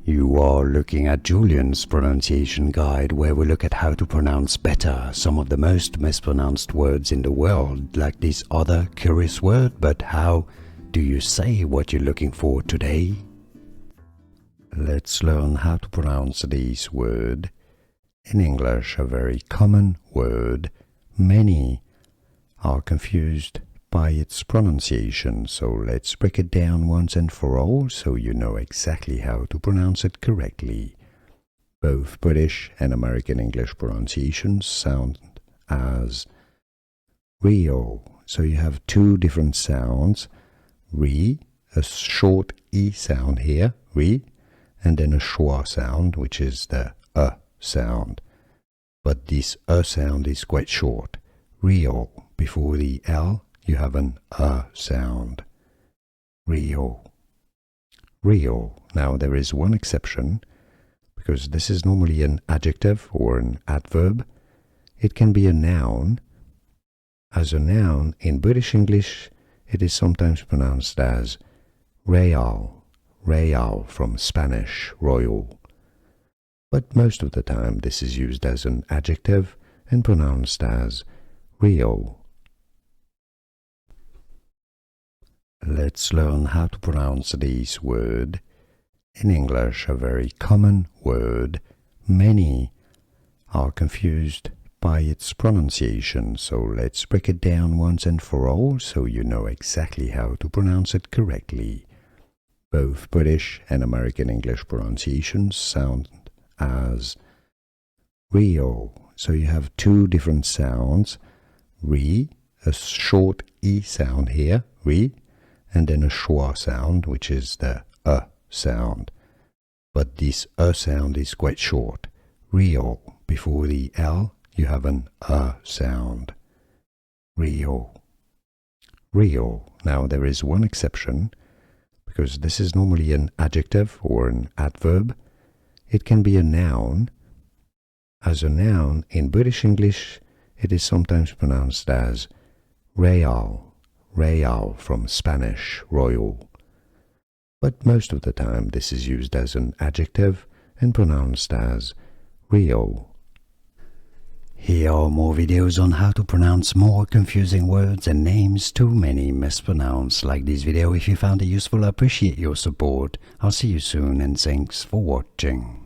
You are looking at Julian's pronunciation guide, where we look at how to pronounce better some of the most mispronounced words in the world, like this other curious word. But how do you say what you're looking for today? Let's learn how to pronounce this word. In English, a very common word. Many are confused by its pronunciation, so let's break it down once and for all so you know exactly how to pronounce it correctly. Both British and American English pronunciations sound as real, so you have two different sounds. Re, a short E sound here, re, and then a schwa sound, which is the sound. But this sound is quite short. Real, before the L, you have an sound. Real. Real. Now there is one exception, because this is normally an adjective or an adverb. It can be a noun. As a noun, in British English, it is sometimes pronounced as real. Real, from Spanish, royal. But most of the time this is used as an adjective and pronounced as real. Let's learn how to pronounce this word. In English, a very common word. Many are confused by its pronunciation, so let's break it down once and for all so you know exactly how to pronounce it correctly. Both British and American English pronunciations sound as real, so you have two different sounds. Re, a short E sound here, re, and then a schwa sound, which is the sound. But this sound is quite short. Real, before the L, you have an sound. Real. Real. Now there is one exception, because this is normally an adjective or an adverb. It can be a noun. As a noun, in British English, it is sometimes pronounced as real. Real, from Spanish, royal. But most of the time this is used as an adjective and pronounced as real. Here are more videos on how to pronounce more confusing words and names too many mispronounced. Like this video if you found it useful. I appreciate your support. I'll see you soon and thanks for watching.